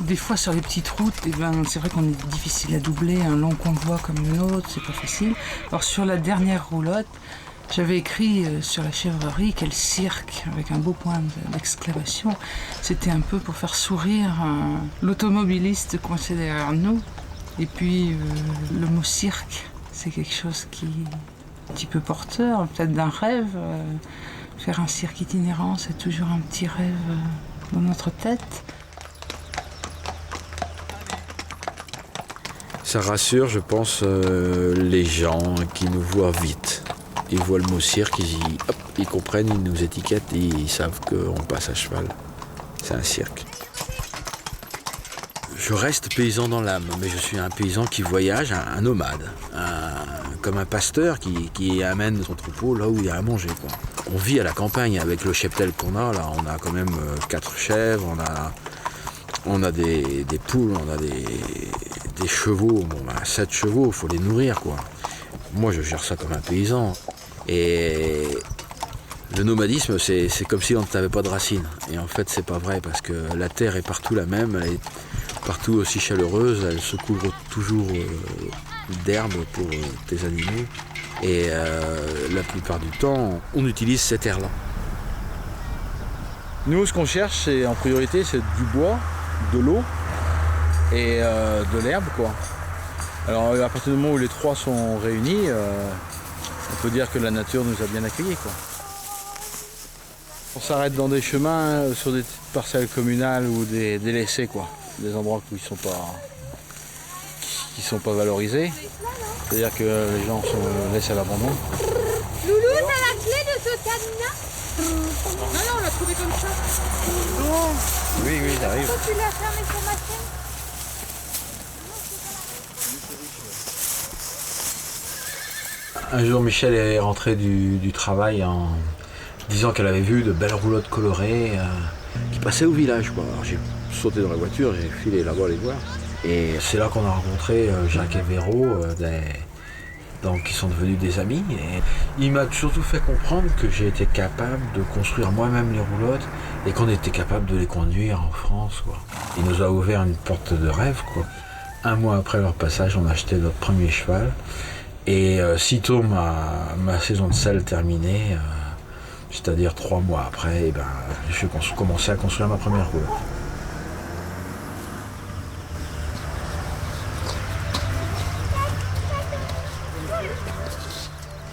Des fois sur les petites routes, c'est vrai qu'on est difficile à doubler, un long convoi comme le nôtre, c'est pas facile. Alors sur la dernière roulotte, j'avais écrit sur la chèvrerie quel cirque, avec un beau point d'exclamation. C'était un peu pour faire sourire l'automobiliste coincé derrière nous. Et puis le mot cirque, c'est quelque chose qui est un petit peu porteur, peut-être d'un rêve. Faire un cirque itinérant, c'est toujours un petit rêve dans notre tête. Ça rassure, je pense, les gens qui nous voient vite. Ils voient le mot cirque, ils comprennent, ils nous étiquettent et ils savent qu'on passe à cheval. C'est un cirque. Je reste paysan dans l'âme, mais je suis un paysan qui voyage, un nomade. Comme un pasteur qui amène son troupeau là où il y a à manger, quoi. On vit à la campagne avec le cheptel qu'on a. Là, on a quand même 4 chèvres, on a des poules, on a des chevaux. Bon, 7 chevaux, il faut les nourrir, quoi. Moi, je gère ça comme un paysan. Et le nomadisme, c'est comme si on n'avait pas de racines. Et en fait, c'est pas vrai, parce que la terre est partout la même, elle est partout aussi chaleureuse, elle se couvre toujours d'herbe pour tes animaux. Et la plupart du temps, on utilise cette terre-là. Nous, ce qu'on cherche, c'est en priorité, c'est du bois, de l'eau et de l'herbe, quoi. Alors, à partir du moment où les trois sont réunis, on peut dire que la nature nous a bien accueillis, quoi. On s'arrête dans des chemins, sur des petites parcelles communales ou des délaissés, quoi. Des endroits où qui sont pas valorisés. C'est-à-dire que les gens se laissent à l'abandon. Loulou, t'as la clé de ce cadenas? Non, on l'a trouvé comme ça. Non. Oui, j'arrive. Pourquoi tu l'as fermé sur ma chaîne? Un jour, Michel est rentrée du travail en disant qu'elle avait vu de belles roulottes colorées qui passaient au village, quoi. Alors, j'ai sauté dans la voiture, j'ai filé là-bas les voir. Et c'est là qu'on a rencontré Jacques et Véro, donc, qui sont devenus des amis. Et il m'a surtout fait comprendre que j'ai été capable de construire moi-même les roulottes et qu'on était capable de les conduire en France, quoi. Il nous a ouvert une porte de rêve, quoi. Un mois après leur passage, on a acheté notre premier cheval. Et sitôt ma saison de selle terminée, c'est-à-dire 3 mois après, j'ai commencé à construire ma première roulotte.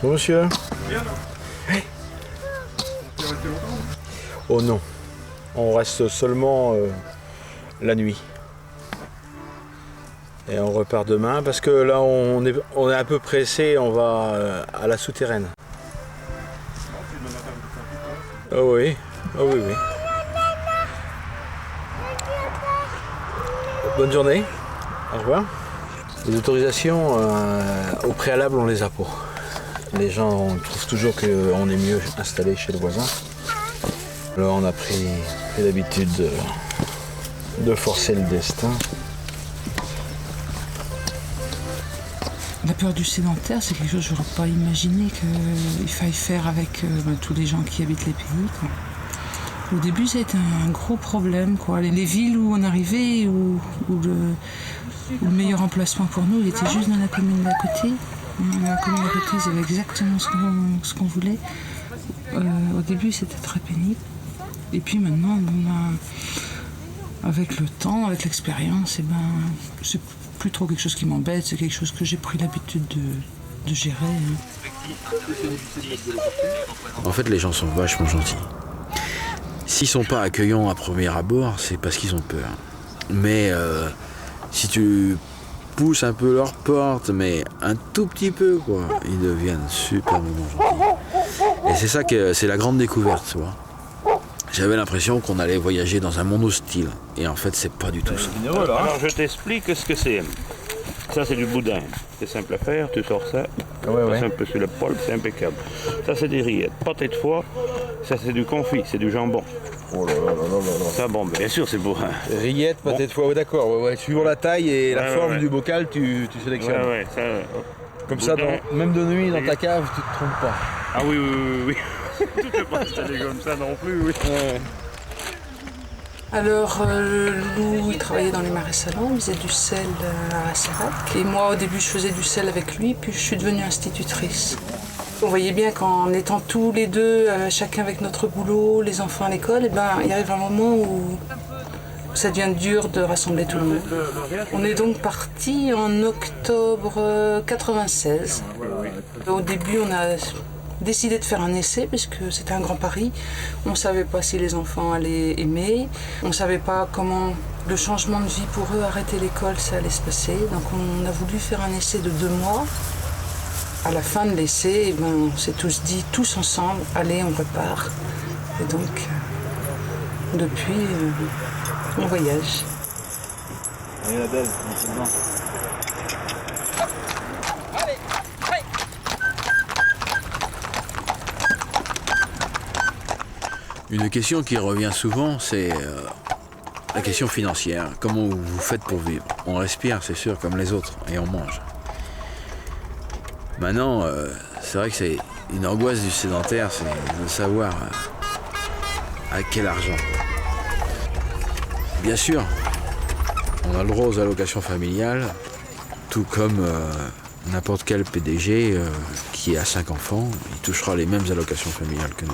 Bon, monsieur. Hey. Oh non, on reste seulement la nuit. Et on repart demain parce que là on est un peu pressé, on va à la souterraine. Oh oui, oh oui. Bonne journée, au revoir. Les autorisations, au préalable on les a pas. Les gens trouvent toujours qu'on est mieux installé chez le voisin. Alors on a pris l'habitude de forcer le destin. La peur du sédentaire, c'est quelque chose que je n'aurais pas imaginé qu'il faille faire avec tous les gens qui habitent les pays, quoi. Au début, ça a été un gros problème, quoi. Les villes où on arrivait, où le meilleur emplacement pour nous, il était juste dans la commune d'à côté. La commune d'à côté, ils avaient exactement ce qu'on voulait. Au début, c'était très pénible. Et puis maintenant, avec le temps, avec l'expérience, c'est plus trop quelque chose qui m'embête, c'est quelque chose que j'ai pris l'habitude de gérer. En fait, les gens sont vachement gentils. S'ils sont pas accueillants à premier abord, c'est parce qu'ils ont peur. Mais si tu pousses un peu leur porte, mais un tout petit peu, quoi, ils deviennent super gentils. Et c'est ça que c'est la grande découverte, tu vois. J'avais l'impression qu'on allait voyager dans un monde hostile. Et en fait, c'est pas du tout ça. Alors, je t'explique ce que c'est. Ça, c'est du boudin. C'est simple à faire, tu sors ça, passe un peu sur le poêle, c'est impeccable. Ça, c'est des rillettes. Pâté de foie, ça, c'est du confit, c'est du jambon. Oh là là là là là. Ça, bon, bien sûr, c'est beau. Hein. Rillettes, pâté de foie, ouais, d'accord. Ouais. Suivant la taille et la forme du bocal, tu sélectionnes. Ça, comme boudin, ça, même de nuit, dans ta cave, tu te trompes pas. Ah oui. Tu peux pas installer comme ça non plus, oui. Alors, Loulou, il travaillait dans les marais salants, il faisait du sel à Sérac. Et moi, au début, je faisais du sel avec lui, puis je suis devenue institutrice. On voyait bien qu'en étant tous les deux, chacun avec notre boulot, les enfants à l'école, il arrive un moment où ça devient dur de rassembler tout le monde. On est donc parti en octobre 96. Au début, on a décidé de faire un essai puisque c'était un grand pari. On ne savait pas si les enfants allaient aimer. On ne savait pas comment le changement de vie pour eux, arrêter l'école, ça allait se passer. Donc on a voulu faire un essai de 2 mois. À la fin de l'essai, on s'est tous dit, tous ensemble, allez, on repart. Et donc, depuis, on voyage. Allez la belle, on dedans. Une question qui revient souvent, c'est la question financière. Comment vous faites pour vivre? On respire, c'est sûr, comme les autres, et on mange. Maintenant, c'est vrai que c'est une angoisse du sédentaire, c'est de savoir à quel argent. Bien sûr, on a le droit aux allocations familiales, tout comme n'importe quel PDG qui a 5 enfants, il touchera les mêmes allocations familiales que nous.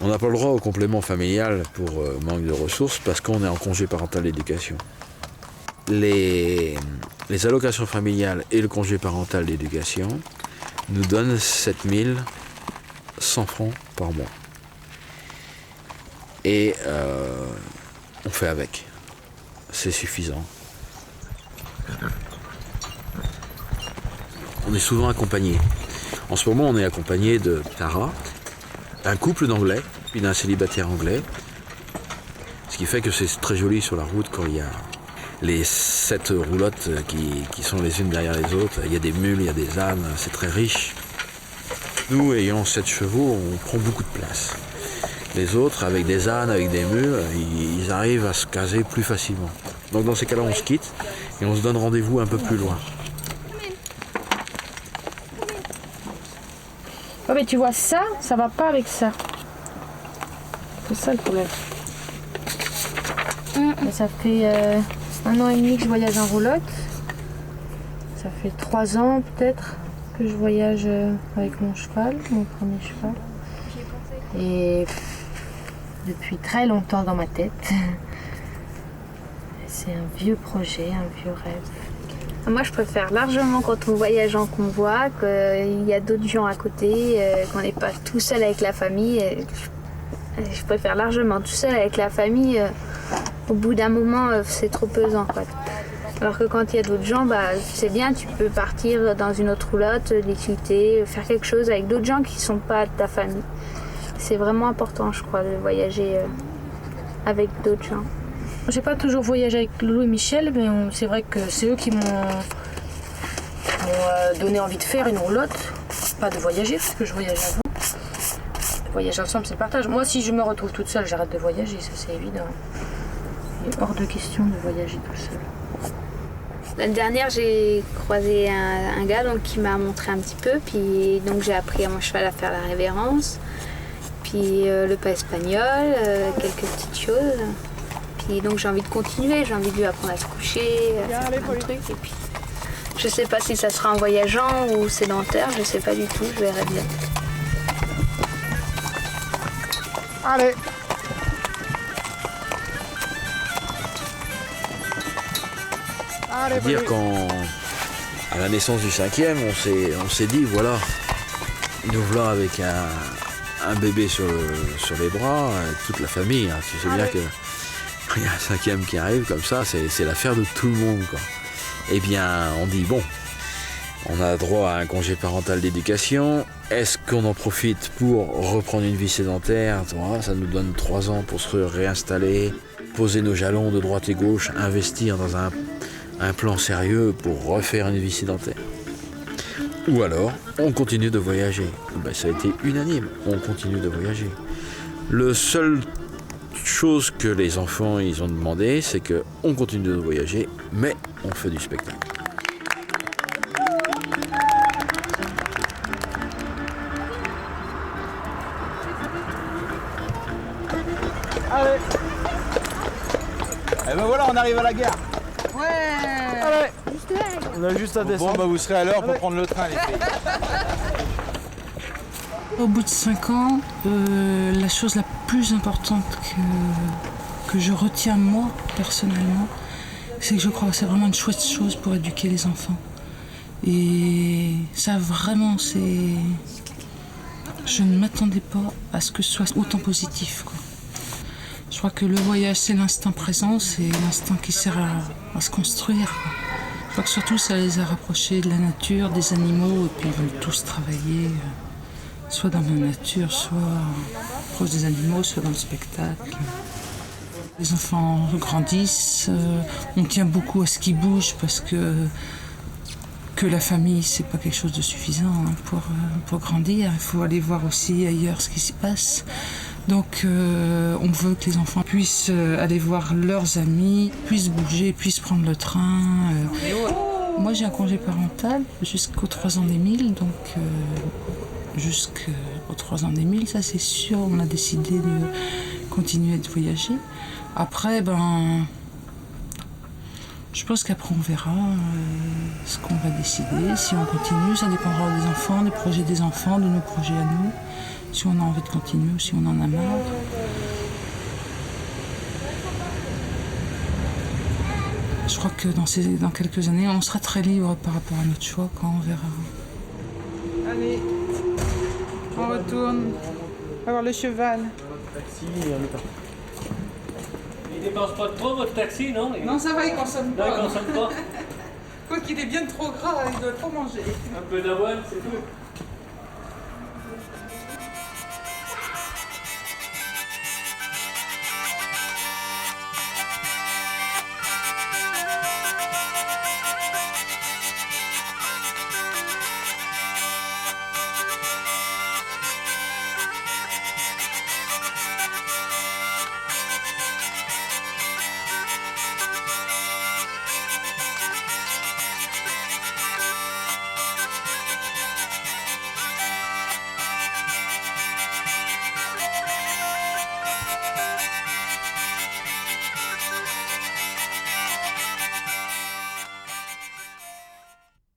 On n'a pas le droit au complément familial pour manque de ressources parce qu'on est en congé parental d'éducation. Les allocations familiales et le congé parental d'éducation nous donnent 7 100 francs par mois. Et on fait avec. C'est suffisant. On est souvent accompagné. En ce moment, on est accompagné de Tara, un couple d'anglais, puis d'un célibataire anglais. Ce qui fait que c'est très joli sur la route quand il y a les 7 roulottes qui sont les unes derrière les autres. Il y a des mules, il y a des ânes, c'est très riche. Nous, ayant 7 chevaux, on prend beaucoup de place. Les autres, avec des ânes, avec des mules, ils arrivent à se caser plus facilement. Donc dans ces cas-là, on se quitte et on se donne rendez-vous un peu plus loin. Oh mais tu vois ça va pas avec ça. C'est ça le problème. Et ça fait 1 an et demi que je voyage en roulotte. Ça fait 3 ans peut-être que je voyage avec mon cheval, mon premier cheval. Et depuis très longtemps dans ma tête. C'est un vieux projet, un vieux rêve. Moi, je préfère largement quand on voyage en convoi, qu'il y a d'autres gens à côté, qu'on n'est pas tout seul avec la famille. Je préfère largement tout seul avec la famille. Au bout d'un moment, c'est trop pesant, quoi. Alors que quand il y a d'autres gens, c'est bien, tu peux partir dans une autre roulotte, discuter, faire quelque chose avec d'autres gens qui ne sont pas de ta famille. C'est vraiment important, je crois, de voyager avec d'autres gens. J'ai pas toujours voyagé avec Loulou et Michel, mais c'est vrai que c'est eux qui m'ont donné envie de faire une roulotte. Pas de voyager, parce que je voyageais avant. Voyager ensemble, c'est le partage. Moi, si je me retrouve toute seule, j'arrête de voyager, ça c'est évident. Il est hors de question de voyager tout seul. L'année dernière, j'ai croisé un gars qui m'a montré un petit peu, puis donc j'ai appris à mon cheval à faire la révérence, puis le pas espagnol, quelques petites choses. Puis donc j'ai envie de continuer, j'ai envie de lui apprendre à se coucher, à faire plein de trucs. Et puis je sais pas si ça sera en voyageant ou sédentaire, je sais pas du tout, je verrai bien. Allez. C'est-à-dire qu'à la naissance du 5e, on s'est dit, voilà, nous voilà avec un bébé sur les bras, toute la famille. Hein. Tu sais bien que il y a un 5e qui arrive comme ça, c'est l'affaire de tout le monde, quoi. Eh bien, on dit, bon, on a droit à un congé parental d'éducation. Est-ce qu'on en profite pour reprendre une vie sédentaire? Ça nous donne 3 ans pour se réinstaller, poser nos jalons de droite et gauche, investir dans un plan sérieux pour refaire une vie sédentaire. Ou alors, on continue de voyager. Ça a été unanime, on continue de voyager. Le seul chose que les enfants ils ont demandé, c'est qu'on continue de voyager, mais on fait du spectacle. Allez. Et ben voilà, on arrive à la gare. Ouais. Allez. Juste là. On a juste à descendre. Bon, bah vous serez à l'heure pour prendre le train, les filles. Au bout de 5 ans, la chose la plus importante que je retiens moi, personnellement, c'est que je crois que c'est vraiment une chouette chose pour éduquer les enfants. Et ça vraiment, c'est... Je ne m'attendais pas à ce que ce soit autant positif, quoi. Je crois que le voyage, c'est l'instant présent, c'est l'instant qui sert à se construire, quoi. Je crois que surtout, ça les a rapprochés de la nature, des animaux, et puis ils veulent tous travailler, soit dans la nature, soit proche des animaux, soit dans le spectacle. Les enfants grandissent, on tient beaucoup à ce qu'ils bougent parce que la famille, c'est pas quelque chose de suffisant pour grandir. Il faut aller voir aussi ailleurs ce qui s'y passe. Donc on veut que les enfants puissent aller voir leurs amis, puissent bouger, puissent prendre le train. Moi j'ai un congé parental jusqu'aux 3 ans des 1000, donc jusqu'aux 3 ans des 1000, ça c'est sûr, on a décidé de continuer de voyager. Après, je pense qu'après on verra ce qu'on va décider. Si on continue, ça dépendra des enfants, des projets des enfants, de nos projets à nous. Si on a envie de continuer ou si on en a marre. Je crois que dans quelques années, on sera très libre par rapport à notre choix quand on verra. Allez, on retourne. On va voir le cheval. Il dépense pas trop votre taxi, non? Non, ça va, il consomme pas. Non, il consomme pas. Quoi qu'il est bien trop gras, il doit trop manger. Un peu d'avoine, c'est tout.